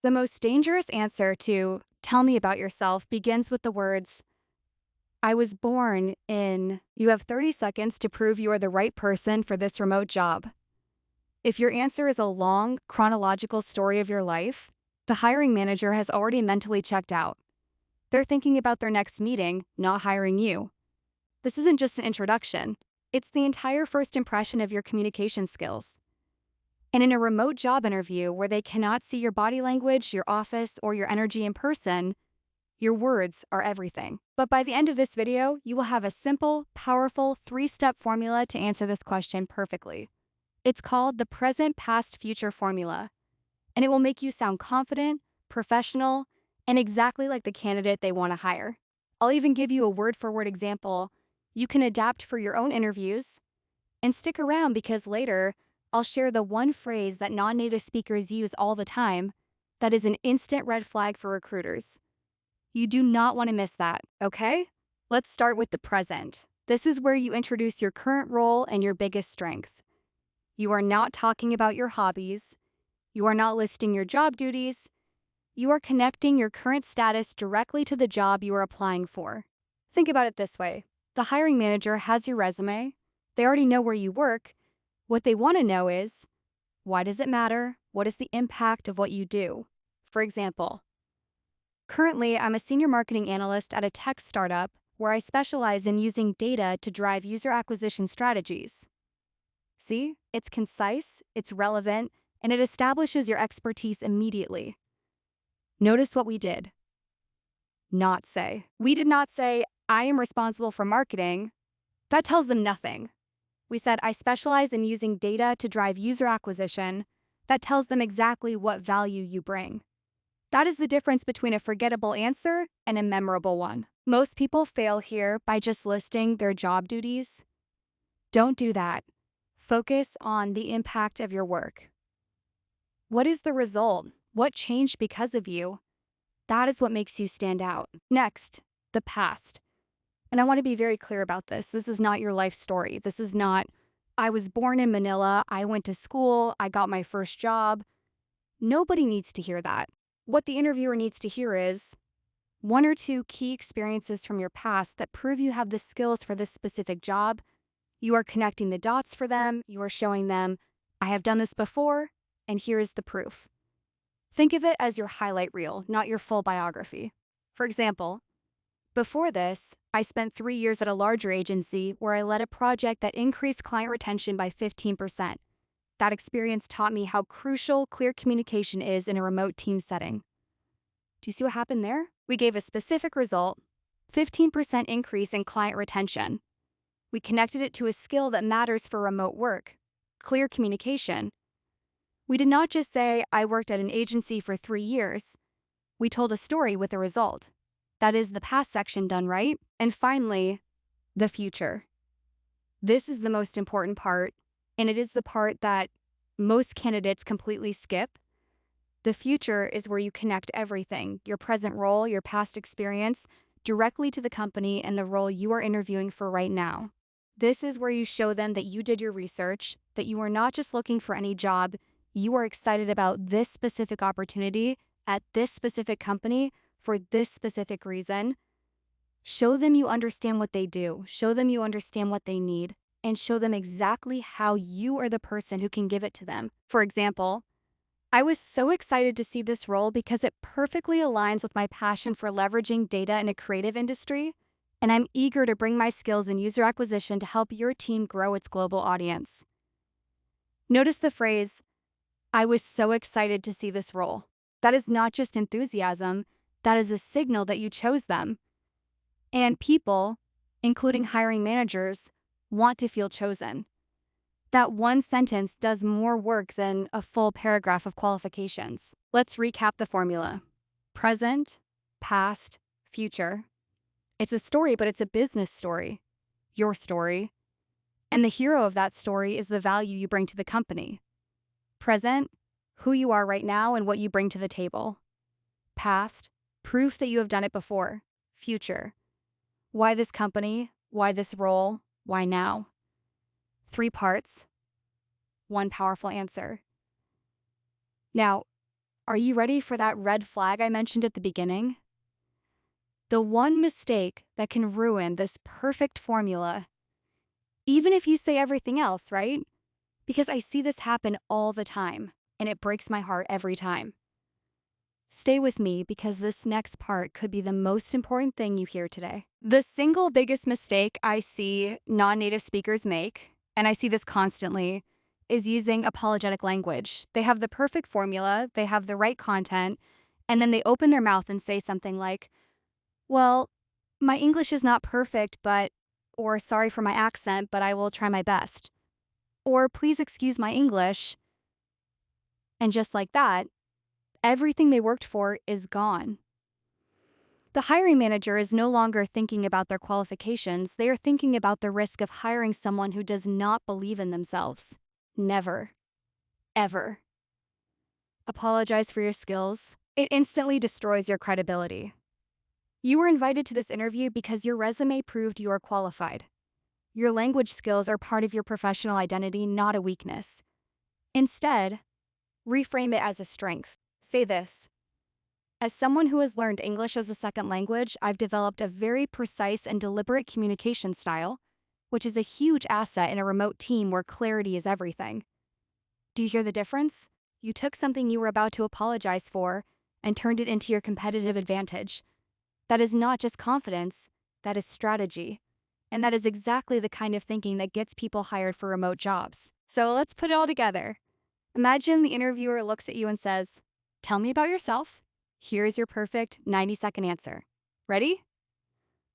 The most dangerous answer to "tell me about yourself" begins with the words, "I was born in." You have 30 seconds to prove you are the right person for this remote job. If your answer is a long, chronological story of your life, the hiring manager has already mentally checked out. They're thinking about their next meeting, not hiring you. This isn't just an introduction, it's the entire first impression of your communication skills. And in a remote job interview where they cannot see your body language, your office, or your energy in person, your words are everything. But by the end of this video, you will have a simple, powerful 3-step formula to answer this question perfectly. It's called the present, past, future formula, and it will make you sound confident, professional, and exactly like the candidate they want to hire. I'll even give you a word-for-word example you can adapt for your own interviews. And stick around because later, I'll share the one phrase that non-native speakers use all the time that is an instant red flag for recruiters. You do not want to miss that, okay? Let's start with the present. This is where you introduce your current role and your biggest strength. You are not talking about your hobbies. You are not listing your job duties. You are connecting your current status directly to the job you are applying for. Think about it this way. The hiring manager has your resume. They already know where you work. What they want to know is, why does it matter? What is the impact of what you do? For example, currently I'm a senior marketing analyst at a tech startup where I specialize in using data to drive user acquisition strategies. See, it's concise, it's relevant, and it establishes your expertise immediately. Notice what we did not say. We did not say, "I am responsible for marketing." That tells them nothing. We said, "I specialize in using data to drive user acquisition." That tells them exactly what value you bring. That is the difference between a forgettable answer and a memorable one. Most people fail here by just listing their job duties. Don't do that. Focus on the impact of your work. What is the result? What changed because of you? That is what makes you stand out. Next, the past. And I want to be very clear about this. This is not your life story. This is not, "I was born in Manila, I went to school, I got my first job." Nobody needs to hear that. What the interviewer needs to hear is 1 or 2 key experiences from your past that prove you have the skills for this specific job. You are connecting the dots for them. You are showing them, "I have done this before, and here is the proof." Think of it as your highlight reel, not your full biography. For example, before this, I spent 3 years at a larger agency where I led a project that increased client retention by 15%. That experience taught me how crucial clear communication is in a remote team setting. Do you see what happened there? We gave a specific result, 15% increase in client retention. We connected it to a skill that matters for remote work, clear communication. We did not just say, "I worked at an agency for 3 years." We told a story with a result. That is the past section done right. And finally, the future. This is the most important part, and it is the part that most candidates completely skip. The future is where you connect everything, your present role, your past experience, directly to the company and the role you are interviewing for right now. This is where you show them that you did your research, that you are not just looking for any job, you are excited about this specific opportunity at this specific company for this specific reason. Show them you understand what they do, show them you understand what they need, and show them exactly how you are the person who can give it to them. For example, "I was so excited to see this role because it perfectly aligns with my passion for leveraging data in a creative industry, and I'm eager to bring my skills in user acquisition to help your team grow its global audience." Notice the phrase, "I was so excited to see this role." That is not just enthusiasm, that is a signal that you chose them. And people, including hiring managers, want to feel chosen. That one sentence does more work than a full paragraph of qualifications. Let's recap the formula. Present, past, future. It's a story, but it's a business story. Your story. And the hero of that story is the value you bring to the company. Present, who you are right now and what you bring to the table. Past, proof that you have done it before. Future, why this company, why this role, why now. 3 parts, 1 powerful answer. Now, Are you ready for that red flag I mentioned at the beginning? The one mistake that can ruin this perfect formula, even if you say everything else, right? Because I see this happen all the time, and it breaks my heart every time. Stay with me because this next part could be the most important thing you hear today. The single biggest mistake I see non-native speakers make, and I see this constantly, is using apologetic language. They have the perfect formula, they have the right content, and then they open their mouth and say something like, well, my English is not perfect, but, or sorry for my accent, but I will try my best. Or please excuse my English. And just like that, everything they worked for is gone. The hiring manager is no longer thinking about their qualifications, they are thinking about the risk of hiring someone who does not believe in themselves. Never. Ever. Apologize for your skills. It instantly destroys your credibility. You were invited to this interview because your resume proved you are qualified. Your language skills are part of your professional identity, not a weakness. Instead, reframe it as a strength. Say this: as someone who has learned English as a second language, I've developed a very precise and deliberate communication style, which is a huge asset in a remote team where clarity is everything. Do you hear the difference? You took something you were about to apologize for and turned it into your competitive advantage. That is not just confidence, that is strategy. And that is exactly the kind of thinking that gets people hired for remote jobs. So let's put it all together. Imagine the interviewer looks at you and says, "Tell me about yourself. Here is your perfect 90-second answer. Ready?"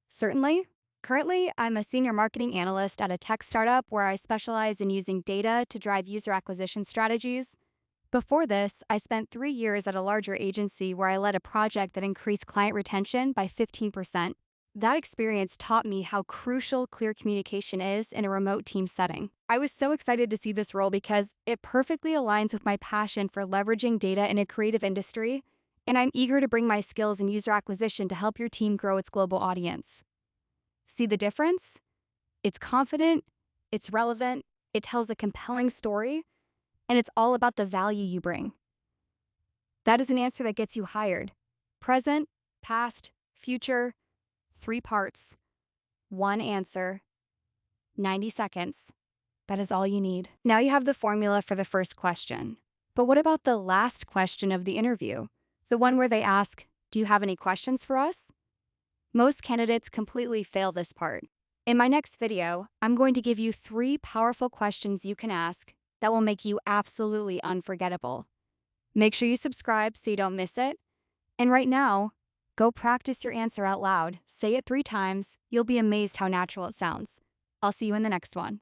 Certainly. Currently, I'm a senior marketing analyst at a tech startup where I specialize in using data to drive user acquisition strategies. Before this, I spent 3 years at a larger agency where I led a project that increased client retention by 15%. That experience taught me how crucial clear communication is in a remote team setting. I was so excited to see this role because it perfectly aligns with my passion for leveraging data in a creative industry, and I'm eager to bring my skills in user acquisition to help your team grow its global audience. See the difference? It's confident, it's relevant, it tells a compelling story, and it's all about the value you bring. That is an answer that gets you hired. Present, past, future, 3 parts, 1 answer, 90 seconds. That is all you need. Now you have the formula for the first question. But what about the last question of the interview? The one where they ask, "Do you have any questions for us?" Most candidates completely fail this part. In my next video, I'm going to give you 3 powerful questions you can ask that will make you absolutely unforgettable. Make sure you subscribe so you don't miss it. And right now, go practice your answer out loud. Say it 3 times. You'll be amazed how natural it sounds. I'll see you in the next one.